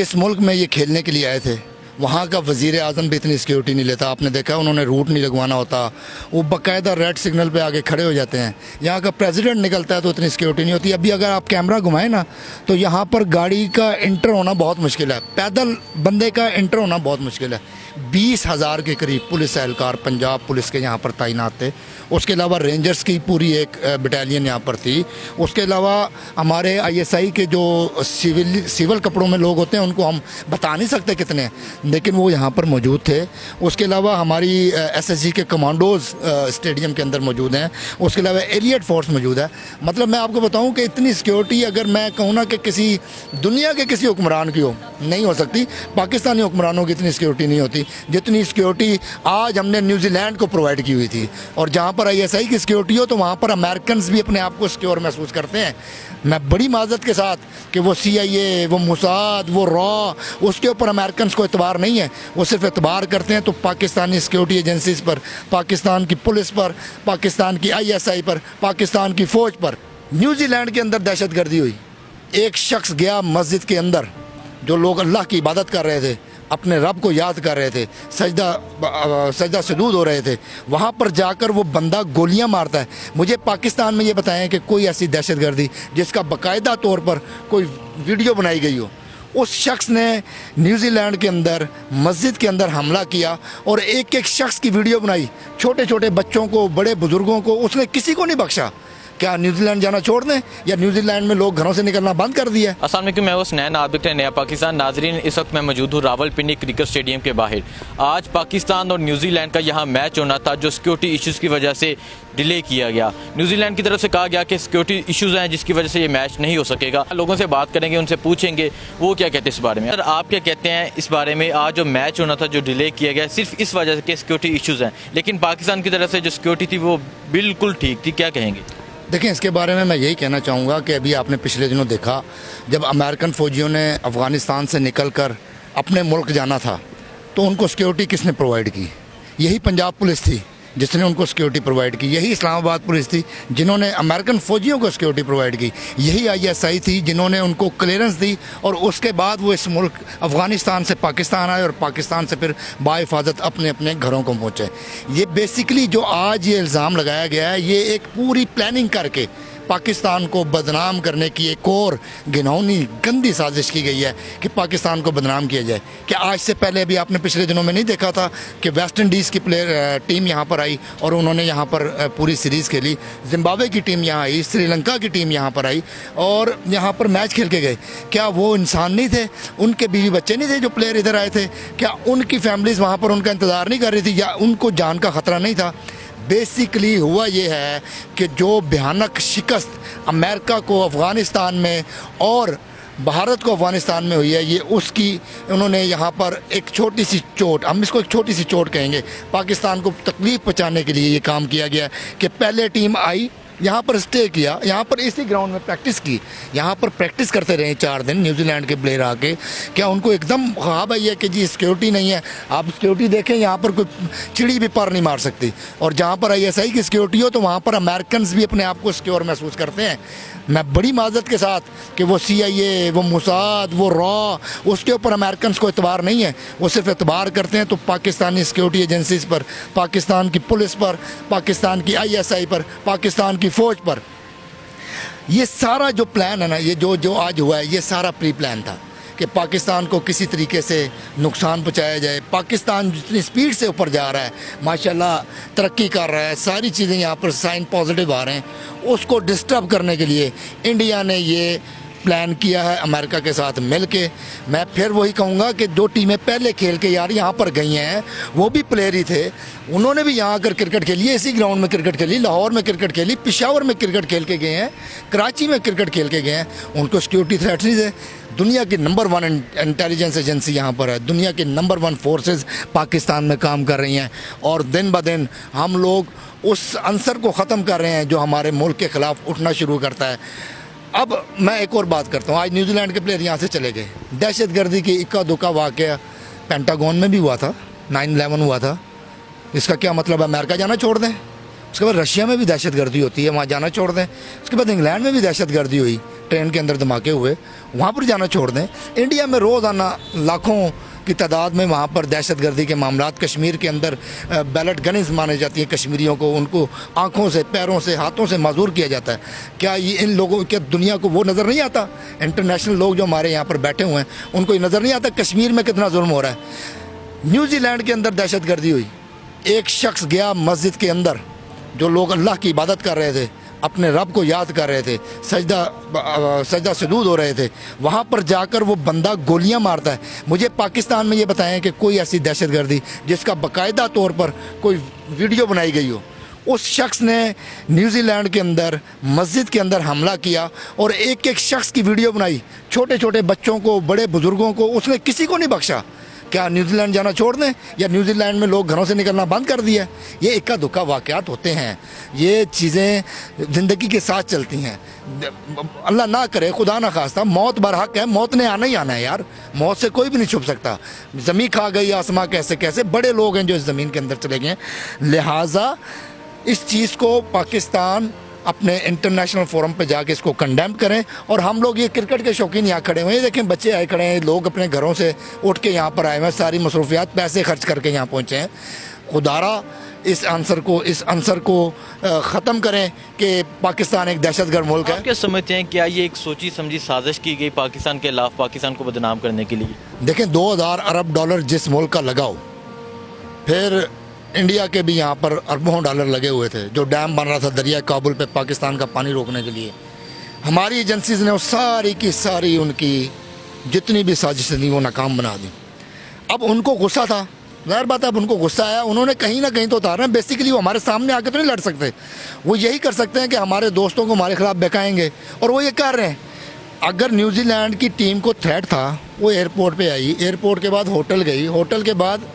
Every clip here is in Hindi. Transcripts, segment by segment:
जिस मुल्क में ये खेलने के लिए आए थे वहाँ का वज़ीर आज़म भी इतनी सिक्योरिटी नहीं लेता। आपने देखा उन्होंने रूट नहीं लगवाना होता, वो बाकायदा रेड सिग्नल पे आगे खड़े हो जाते हैं। यहाँ का प्रेसिडेंट निकलता है तो इतनी सिक्योरिटी नहीं होती। अभी अगर आप कैमरा घुमाएं ना तो यहाँ पर गाड़ी का इंटर होना बहुत मुश्किल है, पैदल बंदे का इंटर होना बहुत मुश्किल है। 20,000 के करीब पुलिस एहलकार पंजाब पुलिस के यहाँ पर तैनात थे। उसके अलावा रेंजर्स की पूरी एक बटालियन यहाँ पर थी। उसके अलावा हमारे ISI के जो सिविल कपड़ों में लोग होते हैं उनको हम बता नहीं सकते कितने, लेकिन वो यहाँ पर मौजूद थे। उसके अलावा हमारी SSG के कमांडोज स्टेडियम के अंदर मौजूद हैं। उसके अलावा एलियट फोर्स मौजूद है। मतलब मैं आपको बताऊँ कि इतनी सिक्योरिटी अगर मैं कहूँ ना कि किसी दुनिया के किसी हुक्मरान की हो, नहीं हो सकती। पाकिस्तानी हुक्मरानों की इतनी सिक्योरिटी नहीं होती जितनी सिक्योरिटी आज हमने न्यूजीलैंड को प्रोवाइड की हुई थी। और जहाँ पर ISI की सिक्योरिटी हो तो वहाँ पर अमेरिकन भी अपने आप को सिक्योर महसूस करते हैं। मैं बड़ी माजरत के साथ कि वो CIA, वो मुसाद, वो रॉ, उसके ऊपर अमेरिकन को एतबार नहीं है। वो सिर्फ एतबार करते हैं तो पाकिस्तानी सिक्योरिटी एजेंसीज पर, पाकिस्तान की पुलिस पर, पाकिस्तान की ISI पर, पाकिस्तान की फ़ौज पर। न्यूजीलैंड के अंदर दहशत गर्दी हुई, एक शख्स गया मस्जिद के अंदर, जो लोग अल्लाह की इबादत कर रहे थे, अपने रब को याद कर रहे थे, सजदा सुजूद हो रहे थे, वहाँ पर जाकर वो बंदा गोलियां मारता है। मुझे पाकिस्तान में ये बताएं कि कोई ऐसी दहशतगर्दी जिसका बाकायदा तौर पर कोई वीडियो बनाई गई हो। उस शख्स ने न्यूजीलैंड के अंदर मस्जिद के अंदर हमला किया और एक एक शख्स की वीडियो बनाई, छोटे छोटे बच्चों को, बड़े बुजुर्गों को, उसने किसी को नहीं बख्शा। क्या न्यूजीलैंड जाना छोड़ दें या न्यूजीलैंड में लोग घरों से निकलना बंद कर दिया? अस्सलाम वालेकुम, मैं हुसनैन, आप देखते हैं नया पाकिस्तान। नाजरीन, इस वक्त मैं मौजूद हूँ रावलपिंडी क्रिकेट स्टेडियम के बाहर। आज पाकिस्तान और न्यूजीलैंड का यहाँ मैच होना था जो सिक्योरिटी इश्यूज़ की वजह से डिले किया गया। न्यूजीलैंड की तरफ से कहा गया कि सिक्योरिटी इश्यूज़ हैं जिसकी वजह से ये मैच नहीं हो सकेगा। लोगों से बात करेंगे, उनसे पूछेंगे वो क्या कहते हैं इस बारे में। सर, आप क्या कहते हैं इस बारे में? आज जो मैच होना था जो डिले किया गया सिर्फ इस वजह से कि सिक्योरिटी इश्यूज़ हैं, लेकिन पाकिस्तान की तरफ से जो सिक्योरिटी थी वो बिल्कुल ठीक थी, क्या कहेंगे? देखें, इसके बारे में मैं यही कहना चाहूँगा कि अभी आपने पिछले दिनों देखा जब अमेरिकन फ़ौजियों ने अफ़गानिस्तान से निकल कर अपने मुल्क जाना था तो उनको सिक्योरिटी किसने प्रोवाइड की? यही पंजाब पुलिस थी जिसने उनको सिक्योरिटी प्रोवाइड की। यही इस्लामाबाद पुलिस थी जिन्होंने अमेरिकन फ़ौजियों को सिक्योरिटी प्रोवाइड की। यही ISI थी जिन्होंने उनको क्लियरेंस दी और उसके बाद वो इस मुल्क अफ़गानिस्तान से पाकिस्तान आए और पाकिस्तान से फिर बाहिफाजत अपने अपने घरों को पहुँचे। ये बेसिकली जो आज ये इल्ज़ाम लगाया गया है, ये एक पूरी प्लानिंग करके पाकिस्तान को बदनाम करने की एक और घिनौनी गंदी साजिश की गई है कि पाकिस्तान को बदनाम किया जाए। क्या आज से पहले अभी आपने पिछले दिनों में नहीं देखा था कि वेस्ट इंडीज़ की टीम यहाँ पर आई और उन्होंने यहाँ पर पूरी सीरीज़ खेली, जिम्बाब्वे की टीम यहाँ आई, श्रीलंका की टीम यहाँ पर आई और यहाँ पर मैच खेल के गए। क्या वो इंसान नहीं थे? उनके बीवी बच्चे नहीं थे जो प्लेयर इधर आए थे? क्या उनकी फैमिलीज़ वहाँ पर उनका इंतज़ार नहीं कर रही थी या उनको जान का ख़तरा नहीं था? बेसिकली हुआ ये है कि जो भयानक शिकस्त अमेरिका को अफ़गानिस्तान में और भारत को अफ़गानिस्तान में हुई है, ये उसकी उन्होंने यहाँ पर एक छोटी सी चोट, हम इसको एक छोटी सी चोट कहेंगे, पाकिस्तान को तकलीफ़ पहुँचाने के लिए ये काम किया गया कि पहले टीम आई, यहाँ पर स्टे किया, यहाँ पर इसी ग्राउंड में प्रैक्टिस की, यहाँ पर प्रैक्टिस करते रहे 4 दिन न्यूजीलैंड के प्लेयर आके। क्या उनको एकदम ख्वाब है कि जी सिक्योरिटी नहीं है? आप सिक्योरिटी देखें, यहाँ पर कोई चिड़ी भी पर नहीं मार सकती। और जहाँ पर ISI की सिक्योरिटी हो तो वहाँ पर अमेरिकन भी अपने आप को सिक्योर महसूस करते हैं। मैं बड़ी माजरत के साथ कि वो CIA, वो मुसाद, वो रॉ, उसके ऊपर अमेरिकन को एतबार नहीं है। वो सिर्फ एतबार करते हैं तो पाकिस्तानी सिक्योरिटी एजेंसीज पर, पाकिस्तान की पुलिस पर, पाकिस्तान की ISI पर, पाकिस्तान की फ़ौज पर। ये सारा जो प्लान है ना, ये जो आज हुआ है, ये सारा प्री प्लान था कि पाकिस्तान को किसी तरीके से नुकसान पहुंचाया जाए। पाकिस्तान जितनी स्पीड से ऊपर जा रहा है, माशाल्लाह तरक्की कर रहा है, सारी चीज़ें यहाँ पर साइन पॉजिटिव आ रहे हैं, उसको डिस्टर्ब करने के लिए इंडिया ने ये प्लान किया है अमेरिका के साथ मिल के। मैं फिर वही कहूँगा कि जो टीमें पहले खेल के यार यहाँ पर गई हैं वो भी प्लेयर ही थे, उन्होंने भी यहाँ आकर क्रिकेट खेली है, इसी ग्राउंड में क्रिकेट खेली, लाहौर में क्रिकेट खेली, पेशावर में क्रिकेट खेल के गए हैं, कराची में क्रिकेट खेल के गए हैं। उनको सिक्योरिटी थ्रेट नहीं थे। दुनिया की नंबर 1 इंटेलिजेंस एजेंसी यहाँ पर है, दुनिया की नंबर 1 फोर्सेस पाकिस्तान में काम कर रही हैं और दिन ब दिन हम लोग उस अंसर को ख़त्म कर रहे हैं जो हमारे मुल्क के ख़िलाफ़ उठना शुरू करता है। अब मैं एक और बात करता हूँ, आज न्यूजीलैंड के प्लेयर यहाँ से चले गए। दहशतगर्दी की इक्का दुक्का वाक़या पेंटागन में भी हुआ था, 9/11 हुआ था। इसका क्या मतलब है? अमेरिका जाना छोड़ दें? उसके बाद रशिया में भी दहशतगर्दी होती है, वहाँ जाना छोड़ दें? उसके बाद इंग्लैंड में भी दहशतगर्दी हुई, ट्रेन के अंदर धमाके हुए, वहाँ पर जाना छोड़ दें। इंडिया में रोज़ाना लाखों की तादाद में वहाँ पर दहशतगर्दी के मामलात, कश्मीर के अंदर बैलेट गन्स माने जाती हैं कश्मीरियों को, उनको आँखों से, पैरों से, हाथों से माजूर किया जाता है। क्या ये इन लोगों के दुनिया को वो नज़र नहीं आता? इंटरनेशनल लोग जो हमारे यहाँ पर बैठे हुए हैं उनको ये नज़र नहीं आता कश्मीर में कितना जुल्म हो रहा है। न्यूजीलैंड के अंदर दहशतगर्दी हुई, एक शख्स गया मस्जिद के अंदर, जो लोग अल्लाह की इबादत कर रहे थे, अपने रब को याद कर रहे थे, सजदा सजूद हो रहे थे, वहाँ पर जाकर वो बंदा गोलियाँ मारता है। मुझे पाकिस्तान में ये बताएं कि कोई ऐसी दहशतगर्दी जिसका बाकायदा तौर पर कोई वीडियो बनाई गई हो। उस शख्स ने न्यूजीलैंड के अंदर मस्जिद के अंदर हमला किया और एक एक शख्स की वीडियो बनाई, छोटे छोटे बच्चों को, बड़े बुजुर्गों को, उसने किसी को नहीं बख्शा। क्या न्यूजीलैंड जाना छोड़ दें, या न्यूजीलैंड में लोग घरों से निकलना बंद कर दिया? ये इक्का दुक्का वाक़यात होते हैं, ये चीज़ें ज़िंदगी के साथ चलती हैं। अल्लाह ना करे, खुदा ना खास्ता, मौत बरहक है, मौत ने आना ही आना है यार, मौत से कोई भी नहीं छुप सकता। ज़मीन खा गई आसमां, कैसे कैसे बड़े लोग हैं जो इस ज़मीन के अंदर चले गए। लिहाजा इस चीज़ को पाकिस्तान अपने इंटरनेशनल फोरम पे जाके इसको कंडेम करें। और हम लोग ये क्रिकेट के शौकीन यहाँ खड़े हुए हैं, देखें बच्चे आए खड़े हैं, लोग अपने घरों से उठ के यहाँ पर आए हुए हैं, सारी मसरूफियात पैसे खर्च करके यहाँ पहुँचे हैं। खुदारा इस आंसर को ख़त्म करें कि पाकिस्तान एक दहशतगर्द मुल्क है। आप क्या समझते हैं, क्या ये एक सोची समझी साजिश की गई पाकिस्तान के खिलाफ, पाकिस्तान को बदनाम करने के लिए? देखें, 2000 अरब डॉलर जिस मुल्क का लगाओ, फिर इंडिया के भी यहाँ पर अरबों डॉलर लगे हुए थे, जो डैम बन रहा था दरिया काबुल पे पाकिस्तान का पानी रोकने के लिए। हमारी एजेंसीज ने वो सारी की सारी उनकी जितनी भी साजिशें थी वो नाकाम बना दी। अब उनको गुस्सा था, ज़ाहिर बात है, अब उनको गुस्सा आया, उन्होंने कहीं ना कहीं तो उतारना है। बेसिकली वो हमारे सामने आके तो नहीं लड़ सकते, वो यही कर सकते हैं कि हमारे दोस्तों को हमारे खिलाफ बहकाएंगे, और वो ये कर रहे हैं। अगर न्यूजीलैंड की टीम को थ्रेट था, वो एयरपोर्ट पे आई, एयरपोर्ट के बाद होटल गई, होटल के बाद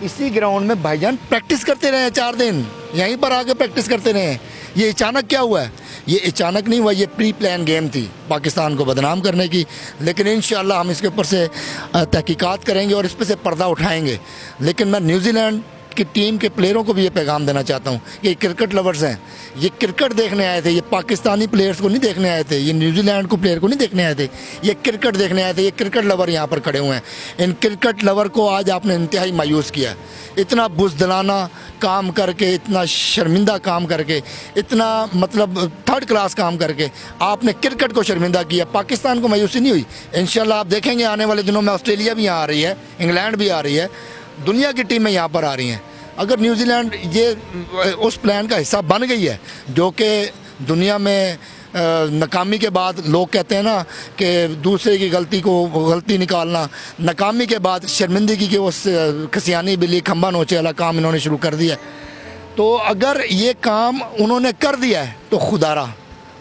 इसी ग्राउंड में भाईजान प्रैक्टिस करते रहे 4 दिन, यहीं पर आके प्रैक्टिस करते रहे। ये अचानक क्या हुआ है? ये अचानक नहीं हुआ, ये प्री प्लान गेम थी पाकिस्तान को बदनाम करने की। लेकिन इंशाल्लाह हम इसके ऊपर से तहकीकात करेंगे और इस पर से पर्दा उठाएंगे। लेकिन मैं न्यूजीलैंड की टीम के प्लेयरों को भी ये पैगाम देना चाहता हूँ कि क्रिकेट लवर्स हैं, ये क्रिकेट देखने आए थे, ये पाकिस्तानी प्लेयर्स को नहीं देखने आए थे, ये न्यूजीलैंड को प्लेयर को नहीं देखने आए थे, ये क्रिकेट देखने आए थे। ये क्रिकेट लवर यहाँ पर खड़े हुए हैं, इन क्रिकेट लवर को आज आपने इंतहाई मायूस किया। इतना बुज़दिलाना काम करके, इतना शर्मिंदा काम करके, इतना मतलब थर्ड क्लास काम करके आपने क्रिकेट को शर्मिंदा किया, पाकिस्तान को मायूसी नहीं हुई। इंशाल्लाह आप देखेंगे आने वाले दिनों में ऑस्ट्रेलिया भी यहाँ आ रही है, इंग्लैंड भी आ रही है, दुनिया की टीमें यहाँ पर आ रही हैं। अगर न्यूजीलैंड ये उस प्लान का हिस्सा बन गई है, जो कि दुनिया में नाकामी के बाद लोग कहते हैं ना कि दूसरे की गलती निकालना, नाकामी के बाद शर्मिंदगी के उस खसियानी बिल्ली खंबा नोचे वाला काम इन्होंने शुरू कर दिया। तो अगर ये काम उन्होंने कर दिया है तो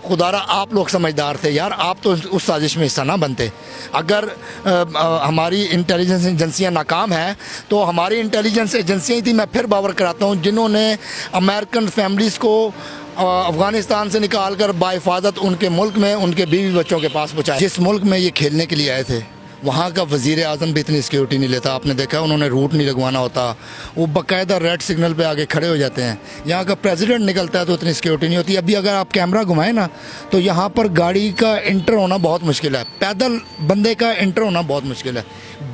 खुदारा आप लोग समझदार थे यार, आप तो उस साजिश में हिस्सा ना बनते। अगर हमारी इंटेलिजेंस एजेंसियां नाकाम हैं तो हमारी इंटेलिजेंस एजेंसियां ही थी, मैं फिर बावर कराता हूं, जिन्होंने अमेरिकन फैमिलीज़ को अफ़गानिस्तान से निकाल कर बाहिफाजत उनके मुल्क में उनके बीवी बच्चों के पास पहुँचाया। जिस मुल्क में ये खेलने के लिए आए थे वहाँ का वज़ीर आज़म भी इतनी सिक्योरिटी नहीं लेता। आपने देखा, उन्होंने रूट नहीं लगवाना होता, वो बाकायदा रेड सिग्नल पे आगे खड़े हो जाते हैं। यहाँ का प्रेसिडेंट निकलता है तो इतनी सिक्योरिटी नहीं होती। अभी अगर आप कैमरा घुमाएं ना तो यहाँ पर गाड़ी का इंटर होना बहुत मुश्किल है, पैदल बंदे का इंटर होना बहुत मुश्किल है।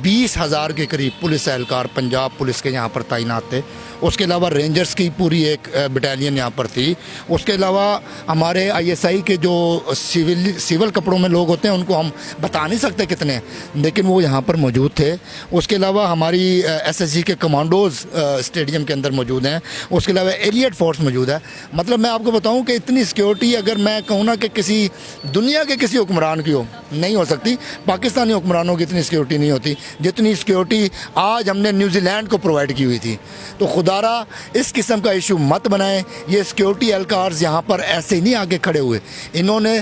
20,000 के करीब पुलिस एहलकार पंजाब पुलिस के यहाँ पर तैनात थे। उसके अलावा रेंजर्स की पूरी एक बटालियन यहाँ पर थी। उसके अलावा हमारे ISI के जो सिविल कपड़ों में लोग होते हैं उनको हम बता नहीं सकते कितने, लेकिन वो यहाँ पर मौजूद थे। उसके अलावा हमारी SSG के कमांडोज़ स्टेडियम के अंदर मौजूद हैं। उसके अलावा एलियट फोर्स मौजूद है। मतलब मैं आपको बताऊँ कि इतनी सिक्योरिटी अगर मैं कहूँ ना कि किसी दुनिया के किसी हुक्मरान की हो, नहीं हो सकती। पाकिस्तानी हुक्मरानों की इतनी सिक्योरिटी नहीं होती जितनी सिक्योरिटी आज हमने न्यूजीलैंड को प्रोवाइड की हुई थी। तो खुदारा इस किस्म का इशू मत बनाएं। ये सिक्योरिटी एहलकार्स यहाँ पर ऐसे ही नहीं आगे खड़े हुए, इन्होंने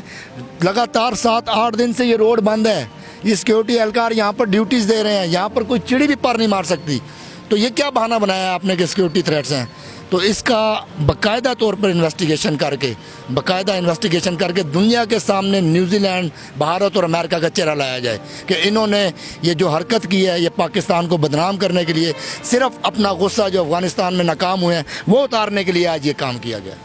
लगातार 7-8 दिन से ये रोड बंद है, ये सिक्योरिटी एहलकार यहाँ पर ड्यूटीज़ दे रहे हैं, यहाँ पर कोई चिड़ी भी पार नहीं मार सकती। तो ये क्या बहाना बनाया आपने कि सिक्योरिटी थ्रेट्स हैं? तो इसका बाकायदा तौर पर इन्वेस्टिगेशन करके दुनिया के सामने न्यूजीलैंड, भारत और अमेरिका का चेहरा लाया जाए कि इन्होंने ये जो हरकत की है ये पाकिस्तान को बदनाम करने के लिए, सिर्फ अपना गुस्सा जो अफ़गानिस्तान में नाकाम हुए हैं वो उतारने के लिए आज ये काम किया गया।